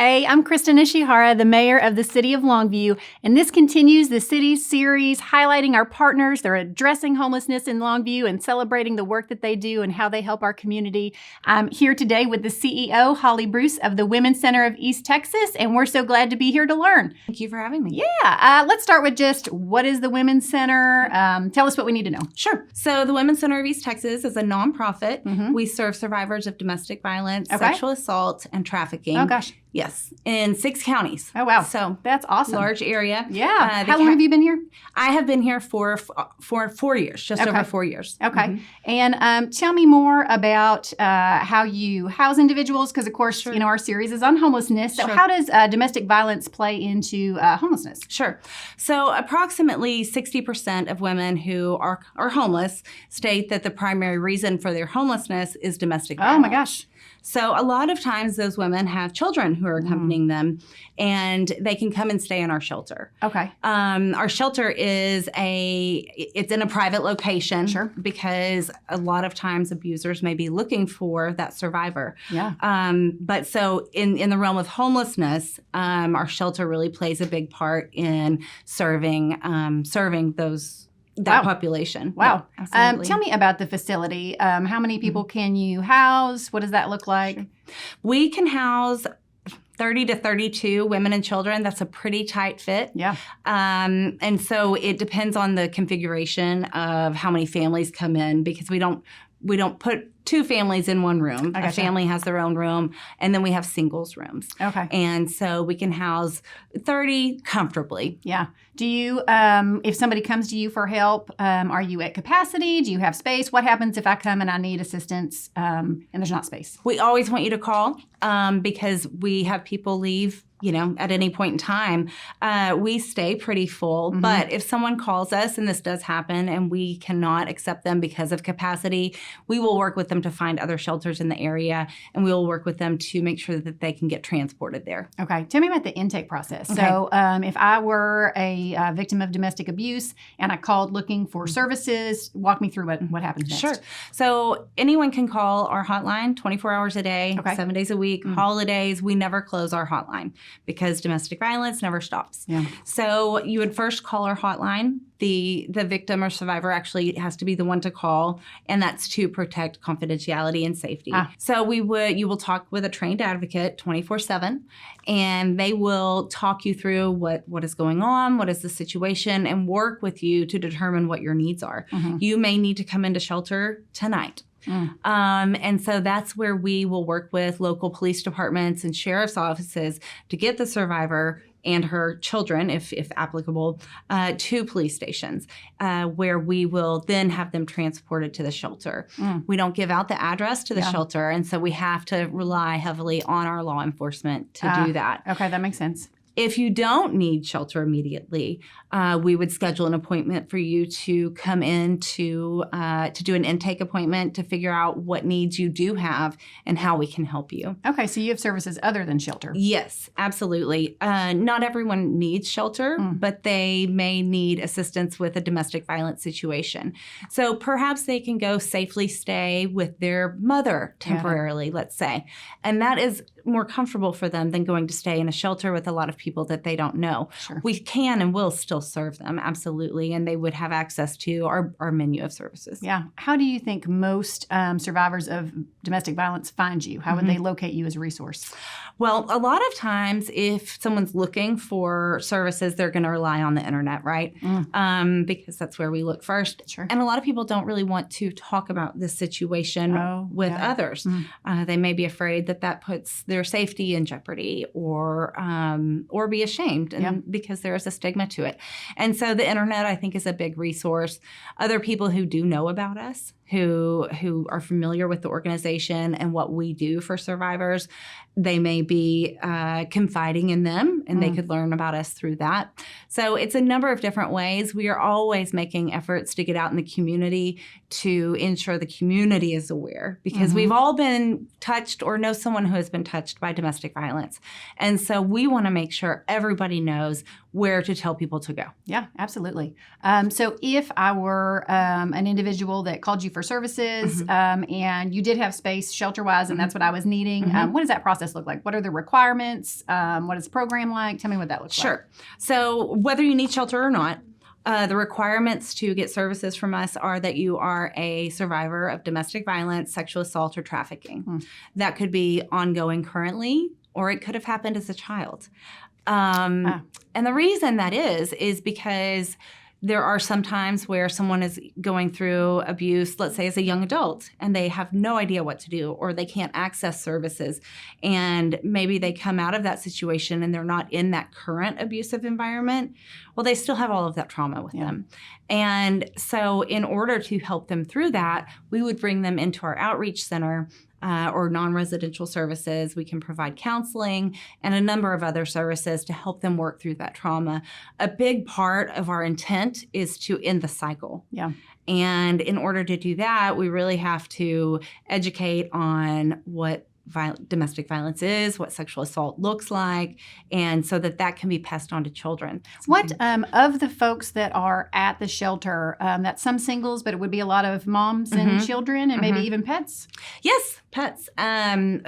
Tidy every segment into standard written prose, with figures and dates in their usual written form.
Hey, I'm Kristen Ishihara, the mayor of the city of Longview, and this continues the city's series highlighting our partners. They're addressing homelessness in Longview and celebrating the work that they do and how they help our community. I'm here today with the CEO, Hollie Bruce of the Women's Center of East Texas, and we're so glad to be here to learn. Thank you for having me. Yeah, let's start with just what is the Women's Center? Tell us what we need to know. Sure. So the Women's Center of East Texas is a nonprofit. We serve survivors of domestic violence, sexual assault, and trafficking. Oh, gosh. Yes, in 6 counties. Oh, wow. So that's awesome. Large area. Yeah. How long have you been here? I have been here for 4 years, just over 4 years. Okay. And tell me more about how you house individuals, because, of course, you know, our series is on homelessness. So how does domestic violence play into homelessness? Sure. So approximately 60% of women who are homeless state that the primary reason for their homelessness is domestic violence. Oh, my gosh. So a lot of times those women have children who are accompanying them, and they can come and stay in our shelter. Okay. Our shelter it's in a private location. Sure. Because a lot of times abusers may be looking for that survivor. Yeah. But so in the realm of homelessness, our shelter really plays a big part in serving that population. Wow. Yeah, absolutely. Tell me about the facility. How many people can you house? What does that look like? Sure. We can house 30 to 32 women and children. That's a pretty tight fit. Yeah. And so it depends on the configuration of how many families come in, because we don't put 2 families in one room. A family has their own room, and then we have singles rooms. Okay. And so we can house 30 comfortably. Yeah. Do you, if somebody comes to you for help, are you at capacity? Do you have space? What happens if I come and I need assistance and there's not space? We always want you to call because we have people leave, you know, at any point in time. We stay pretty full, but if someone calls us, and this does happen, and we cannot accept them because of capacity, we will work with them to find other shelters in the area, and we will work with them to make sure that they can get transported there. Okay. Tell me about the intake process. Okay. So if I were a victim of domestic abuse and I called looking for services, walk me through what happens next. Sure. So anyone can call our hotline 24 hours a day, 7 days a week, holidays. We never close our hotline, because domestic violence never stops. Yeah. So you would first call our hotline. The victim or survivor actually has to be the one to call, and that's to protect confidentiality and safety. So you will talk with a trained advocate 24/7, and they will talk you through what is going on, what is the situation, and work with you to determine what your needs are. You may need to come into shelter tonight. And so that's where we will work with local police departments and sheriff's offices to get the survivor and her children, if applicable, to police stations, where we will then have them transported to the shelter. We don't give out the address to the shelter, and so we have to rely heavily on our law enforcement to do that. Okay, that makes sense. If you don't need shelter immediately, we would schedule an appointment for you to come in to do an intake appointment to figure out what needs you do have and how we can help you. Okay, so you have services other than shelter. Yes, absolutely. Not everyone needs shelter, but they may need assistance with a domestic violence situation. So perhaps they can go safely stay with their mother temporarily, let's say. And that is more comfortable for them than going to stay in a shelter with a lot of people that they don't know. Sure. We can and will still serve them, absolutely, and they would have access to our menu of services. Yeah. How do you think most survivors of domestic violence find you? How would they locate you as a resource? Well, a lot of times if someone's looking for services, they're going to rely on the internet, right? Because that's where we look first. Sure. And a lot of people don't really want to talk about this situation with others. They may be afraid that puts their safety in jeopardy, or be ashamed, because there is a stigma to it. And so the internet, I think, is a big resource. Other people who do know about us, who are familiar with the organization and what we do for survivors, they may be confiding in them, and they could learn about us through that. So it's a number of different ways. We are always making efforts to get out in the community to ensure the community is aware, because we've all been touched or know someone who has been touched by domestic violence. And so we want to make sure everybody knows where to tell people to go. Yeah, absolutely. So if I were an individual that called you for for services, and you did have space shelter-wise, and that's what I was needing. What does that process look like? What are the requirements? What is the program like? Tell me what that looks like. Sure. So whether you need shelter or not, the requirements to get services from us are that you are a survivor of domestic violence, sexual assault, or trafficking. That could be ongoing currently, or it could have happened as a child. And the reason that is because there are some times where someone is going through abuse, let's say as a young adult, and they have no idea what to do, or they can't access services. And maybe they come out of that situation and they're not in that current abusive environment. Well, they still have all of that trauma with them. And so in order to help them through that, we would bring them into our outreach center or non-residential services. We can provide counseling and a number of other services to help them work through that trauma. A big part of our intent is to end the cycle. And in order to do that, we really have to educate on what domestic violence is, what sexual assault looks like, and so that can be passed on to children. What of the folks that are at the shelter, that's some singles, but it would be a lot of moms and children and maybe even pets? Yes, pets.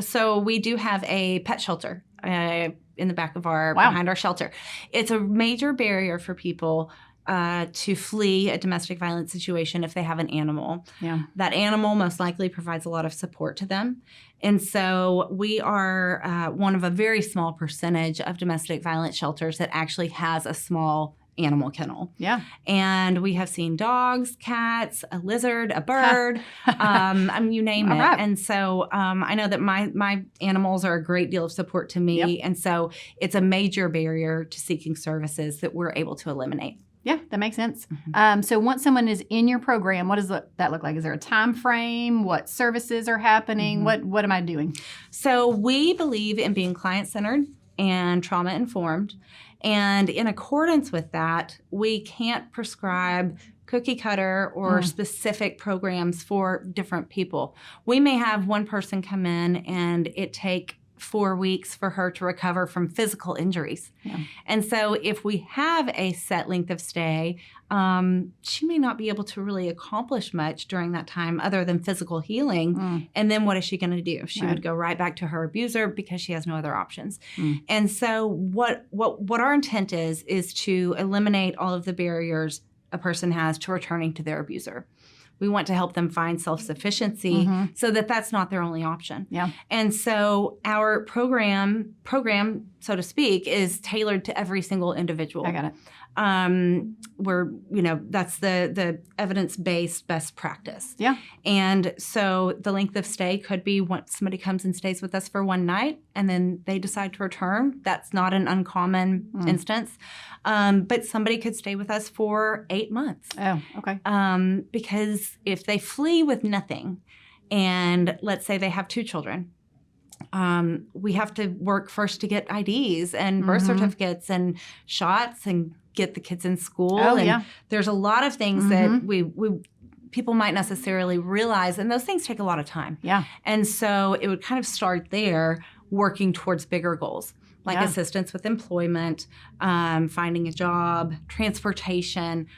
So we do have a pet shelter in the back of behind our shelter. It's a major barrier for people to flee a domestic violence situation if they have an animal. That animal most likely provides a lot of support to them. And so we are one of a very small percentage of domestic violence shelters that actually has a small animal kennel. And we have seen dogs, cats, a lizard, a bird, you name it. Right. And so I know that my animals are a great deal of support to me. And so it's a major barrier to seeking services that we're able to eliminate. Yeah, that makes sense. So once someone is in your program, what does that look like? Is there a time frame? What services are happening? What am I doing? So we believe in being client-centered and trauma-informed. And in accordance with that, we can't prescribe cookie cutter or specific programs for different people. We may have one person come in and it take 4 weeks for her to recover from physical injuries. And so if we have a set length of stay, she may not be able to really accomplish much during that time other than physical healing. And then what is she going to do? She would go right back to her abuser because she has no other options. And so what our intent is to eliminate all of the barriers a person has to returning to their abuser. We want to help them find self-sufficiency so that that's not their only option. And so our program, so to speak, is tailored to every single individual. I got it. That's the evidence-based best practice. And so the length of stay could be when somebody comes and stays with us for one night and then they decide to return. That's not an uncommon instance. But somebody could stay with us for 8 months. Oh, okay. Because if they flee with nothing, and let's say they have 2 children, we have to work first to get IDs and birth certificates and shots and get the kids in school. There's a lot of things that people might necessarily realize, and those things take a lot of time. And so it would kind of start there, working towards bigger goals, like assistance with employment, finding a job, transportation.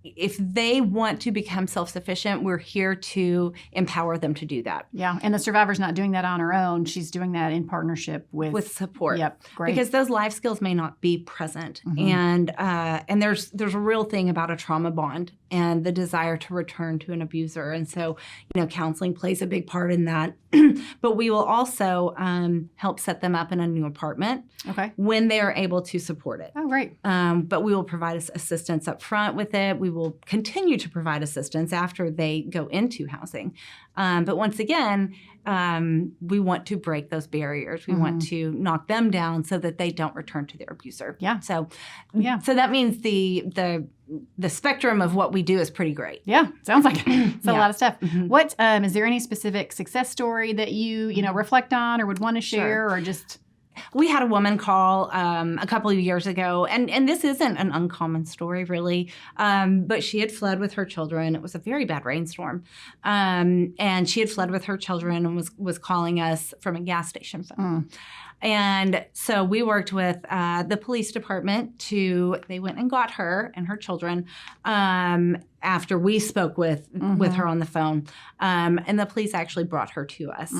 If they want to become self-sufficient, we're here to empower them to do that. And the survivor's not doing that on her own. She's doing that in partnership with support. Great. Because those life skills may not be present. And there's a real thing about a trauma bond and the desire to return to an abuser. And so, counseling plays a big part in that. But we will also help set them up in a new apartment when they are able to support it. Oh, great. But we will provide assistance up front with it. We will continue to provide assistance after they go into housing. But once again, we want to break those barriers. We want to knock them down so that they don't return to their abuser. So that means the spectrum of what we do is pretty great. Sounds like it's a lot of stuff. What is there any specific success story that you reflect on or would want to share, or just? We had a woman call a couple of years ago, and this isn't an uncommon story, really, but she had fled with her children. It was a very bad rainstorm, and she had fled with her children and was calling us from a gas station phone. And so we worked with the police department they went and got her and her children after we spoke with her on the phone. And the police actually brought her to us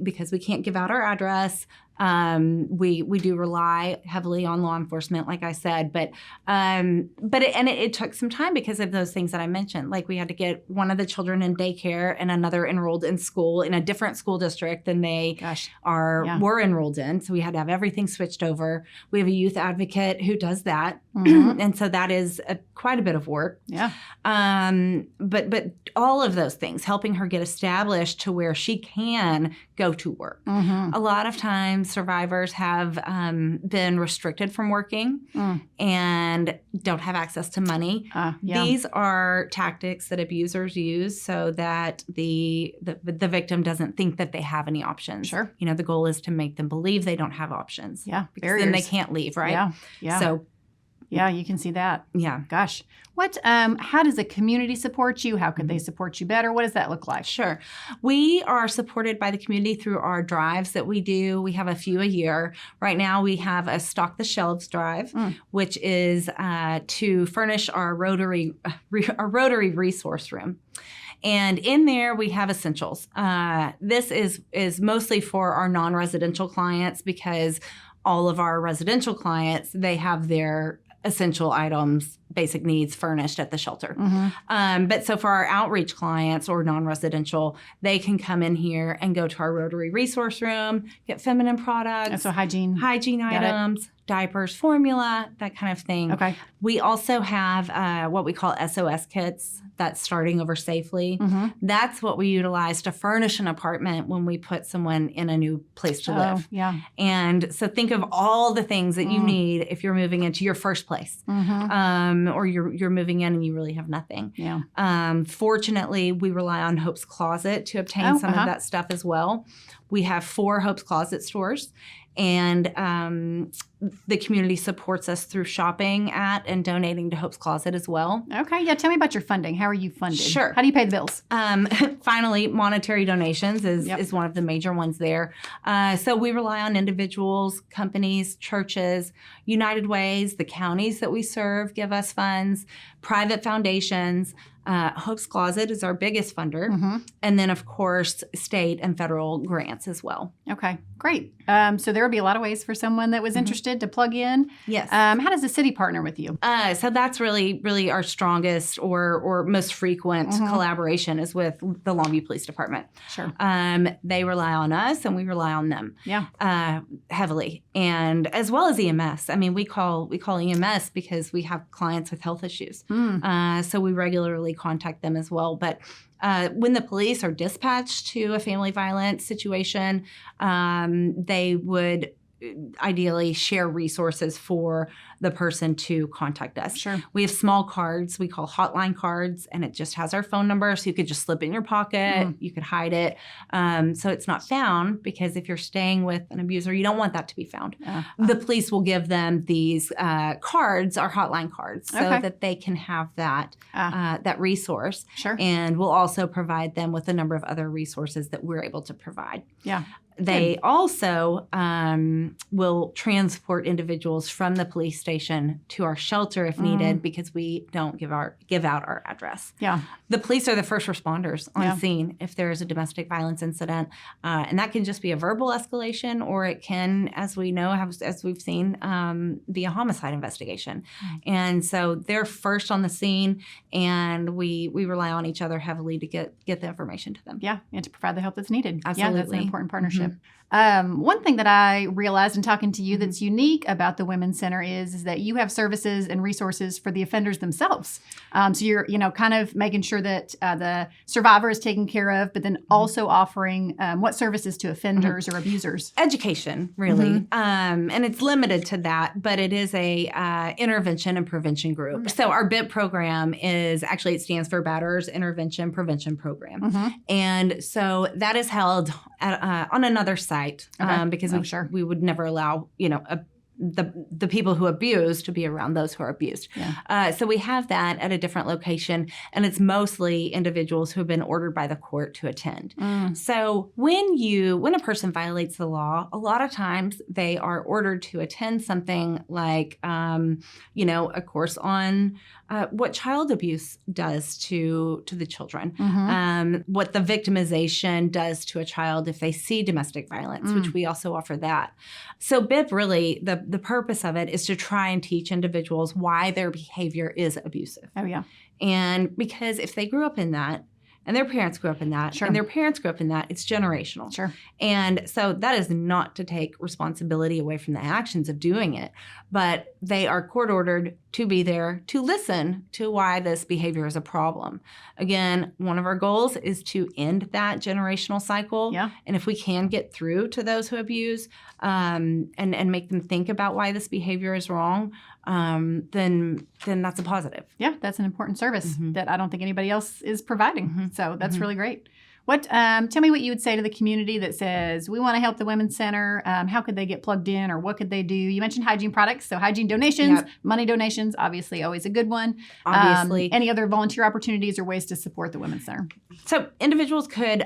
because we can't give out our address. We do rely heavily on law enforcement, like I said, but it took some time because of those things that I mentioned. Like we had to get one of the children in daycare and another enrolled in school in a different school district than they were enrolled in. So we had to have everything switched over. We have a youth advocate who does that, and so that is quite a bit of work. Yeah. But all of those things, helping her get established to where she can go to work. A lot of times survivors have been restricted from working and don't have access to money. These are tactics that abusers use so that the victim doesn't think that they have any options. Sure. You know, the goal is to make them believe they don't have options. Yeah. Because then they can't leave, right? Yeah. Yeah. So yeah, you can see that. Yeah. Gosh. How does the community support you? How could they support you better? What does that look like? Sure. We are supported by the community through our drives that we do. We have a few a year. Right now we have a Stock the Shelves drive, which is to furnish our Rotary resource room. And in there, we have essentials. This is mostly for our non-residential clients because all of our residential clients, they have their essential items, basic needs furnished at the shelter. But so for our outreach clients or non-residential, they can come in here and go to our Rotary resource room, get feminine products. And so hygiene items, diapers, formula, that kind of thing. Okay. We also have what we call SOS kits. That's starting over safely. That's what we utilize to furnish an apartment when we put someone in a new place to live. Yeah. And so think of all the things that you need if you're moving into your first place, or you're moving in and you really have nothing. Yeah. Fortunately, we rely on Hope's Closet to obtain some of that stuff as well. We have 4 Hope's Closet stores. And the community supports us through shopping at and donating to Hope's Closet as well. Okay. Yeah. Tell me about your funding. How are you funded? Sure. How do you pay the bills? Finally, monetary donations is one of the major ones there. So we rely on individuals, companies, churches, United Ways, the counties that we serve give us funds, private foundations. Hope's Closet is our biggest funder. And then, of course, state and federal grants as well. Okay, great. So there would be a lot of ways for someone that was interested to plug in. Yes. How does the city partner with you? So that's really our strongest or most frequent collaboration is with the Longview Police Department. Sure. They rely on us and we rely on them. Yeah. Heavily. And as well as EMS. I mean, we call EMS because we have clients with health issues. So we regularly contact them as well. But when the police are dispatched to a family violence situation, they would ideally share resources for the person to contact us. Sure. We have small cards we call hotline cards, and it just has our phone number, so you could just slip it in your pocket. You could hide it, so it's not found, because if you're staying with an abuser, you don't want that to be found. The police will give them these cards, our hotline cards, so that they can have that that resource. Sure. And we'll also provide them with a number of other resources that we're able to provide. Yeah. They also will transport individuals from the police station to our shelter if needed, because we don't give out our address. Yeah. The police are the first responders on scene if there is a domestic violence incident, and that can just be a verbal escalation, or it can, as we know, as we've seen, be a homicide investigation. And so they're first on the scene, and we rely on each other heavily to get the information to them. Yeah, and to provide the help that's needed. Absolutely. Yeah, that's an important partnership. One thing that I realized in talking to you that's unique about the Women's Center is that you have services and resources for the offenders themselves. So you're, kind of making sure that the survivor is taken care of, but then also offering what services to offenders or abusers? Education, really. And it's limited to that, but it is a intervention and prevention group. So our BIP program it stands for Batterers Intervention Prevention Program. And so that is held on another site, because we would never allow, the people who abuse to be around those who are abused. Yeah. So we have that at a different location, and it's mostly individuals who have been ordered by the court to attend. So when a person violates the law, a lot of times they are ordered to attend something like, a course on what child abuse does to the children, what the victimization does to a child if they see domestic violence, which we also offer that. So BIP really, the purpose of it is to try and teach individuals why their behavior is abusive. Oh, yeah. And because if they grew up in that, and their parents grew up in that, Sure. and their parents grew up in that, it's generational. Sure. And so that is not to take responsibility away from the actions of doing it, but they are court-ordered to be there to listen to why this behavior is a problem. Again, one of our goals is to end that generational cycle. Yeah. And if we can get through to those who abuse and make them think about why this behavior is wrong, then that's a positive. Yeah, that's an important service that I don't think anybody else is providing. So that's really great. Tell me what you would say to the community that says, we want to help the Women's Center. How could they get plugged in, or what could they do? You mentioned hygiene products, so hygiene donations, money donations, obviously always a good one. Obviously. Any other volunteer opportunities or ways to support the Women's Center? So individuals could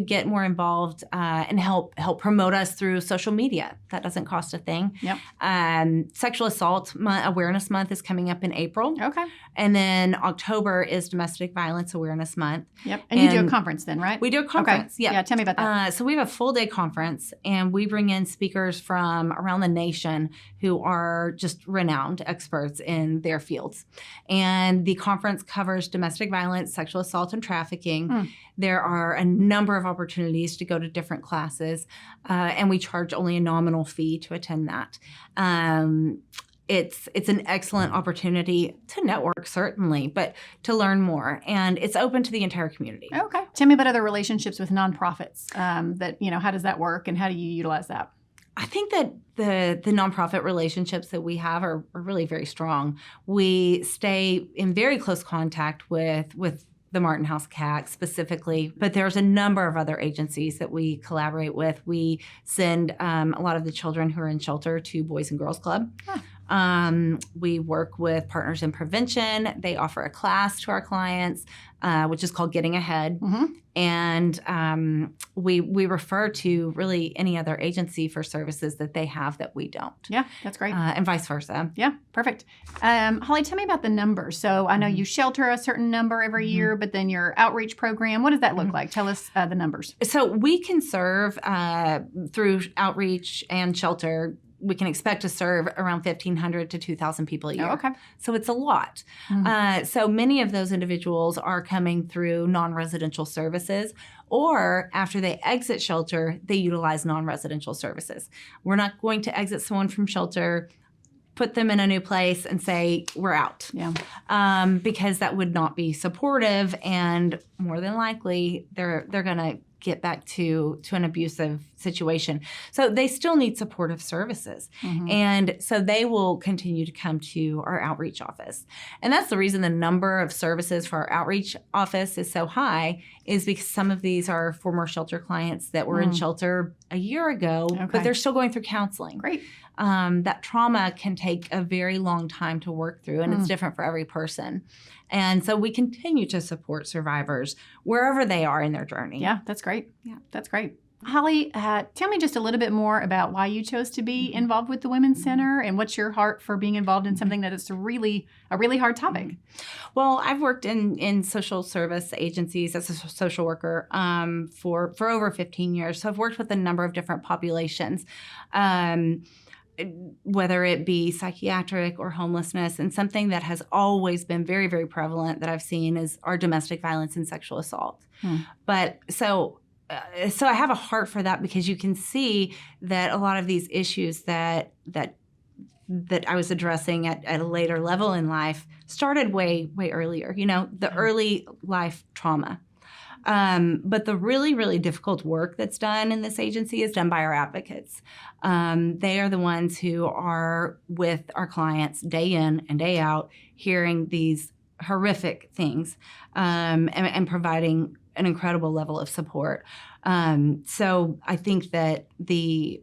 get more involved and help promote us through social media. That doesn't cost a thing. Yep. Sexual Assault Awareness Month is coming up in April. Okay. And then October is Domestic Violence Awareness Month. Yep. And you do a conference then, right? We do a conference. Okay. Yeah, tell me about that. So we have a full-day conference, and we bring in speakers from around the nation who are just renowned experts in their fields. And the conference covers domestic violence, sexual assault, and trafficking. There are a number of opportunities to go to different classes, and we charge only a nominal fee to attend that. It's an excellent opportunity to network, certainly, but to learn more. And it's open to the entire community. Okay. Tell me about other relationships with nonprofits. How does that work, and how do you utilize that? I think that the nonprofit relationships that we have are really very strong. We stay in very close contact with the Martin House CAC specifically, but there's a number of other agencies that we collaborate with. We send a lot of the children who are in shelter to Boys and Girls Club. We work with Partners in Prevention. They offer a class to our clients, which is called Getting Ahead. And we refer to really any other agency for services that they have that we don't. Yeah, that's great. And vice versa. Yeah, perfect. Hollie, tell me about the numbers. So I know you shelter a certain number every year, but then your outreach program, what does that look like? Tell us the numbers. So we can serve through outreach and shelter. We can expect to serve around 1,500 to 2,000 people a year. Oh, okay. So it's a lot. So many of those individuals are coming through non-residential services, or after they exit shelter, they utilize non-residential services. We're not going to exit someone from shelter, put them in a new place, and say, we're out. Yeah. Because that would not be supportive, and more than likely, they're going to get back to an abusive situation. So they still need supportive services. And so they will continue to come to our outreach office. And that's the reason the number of services for our outreach office is so high, is because some of these are former shelter clients that were in shelter a year ago, but they're still going through counseling. Great. That trauma can take a very long time to work through, and it's different for every person. And so we continue to support survivors wherever they are in their journey. Yeah, that's great. Yeah. That's great. Hollie, tell me just a little bit more about why you chose to be involved with the Women's Center, and what's your heart for being involved in something that is a really hard topic. Well, I've worked in social service agencies as a social worker for over 15 years. So I've worked with a number of different populations, whether it be psychiatric or homelessness. And something that has always been very, very prevalent that I've seen is our domestic violence and sexual assault. But so I have a heart for that, because you can see that a lot of these issues that I was addressing at a later level in life started way earlier, the early life trauma. But the really, really difficult work that's done in this agency is done by our advocates. They are the ones who are with our clients day in and day out, hearing these horrific things and providing an incredible level of support. So I think that the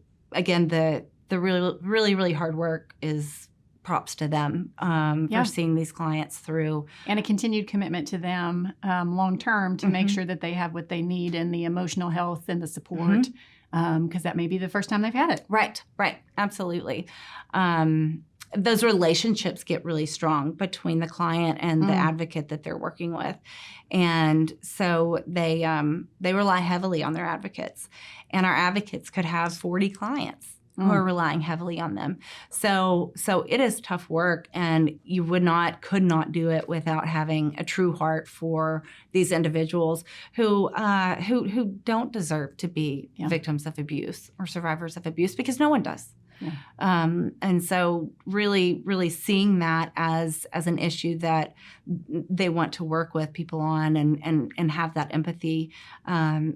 the really hard work is props to them for seeing these clients through. And a continued commitment to them long term to make sure that they have what they need and the emotional health and the support, because that may be the first time they've had it. Right, absolutely. Those relationships get really strong between the client and the advocate that they're working with. And so they rely heavily on their advocates. And our advocates could have 40 clients who are relying heavily on them. So it is tough work, and you could not do it without having a true heart for these individuals who don't deserve to be victims of abuse or survivors of abuse, because no one does. Yeah. And so really seeing that as an issue that they want to work with people on and have that empathy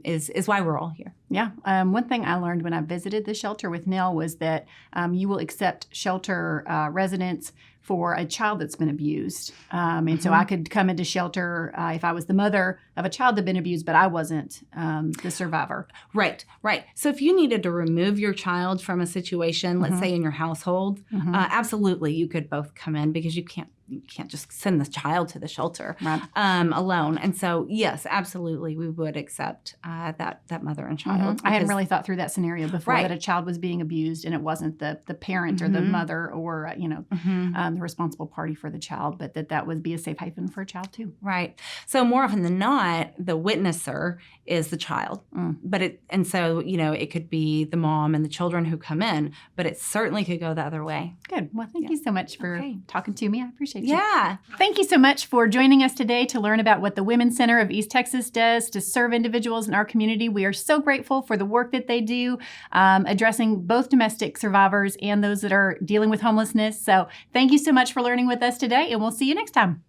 is why we're all here. Yeah. One thing I learned when I visited the shelter with Nell was that you will accept shelter residents for a child that's been abused. And so I could come into shelter if I was the mother of a child that had been abused, but I wasn't the survivor. Right. So if you needed to remove your child from a situation, let's say in your household, absolutely you could both come in, because you can't just send the child to the shelter alone. And so, yes, absolutely, we would accept that mother and child. I hadn't really thought through that scenario before, that a child was being abused and it wasn't the parent or the mother or, the responsible party for the child, but that would be a safe haven for a child too. Right. So more often than not, the witnesser is the child. But it could be the mom and the children who come in, but it certainly could go the other way. Good. Well, thank you so much for talking to me. I appreciate you. Yeah. Thank you so much for joining us today to learn about what the Women's Center of East Texas does to serve individuals in our community. We are so grateful for the work that they do, addressing both domestic survivors and those that are dealing with homelessness. So thank you so much for learning with us today, and we'll see you next time.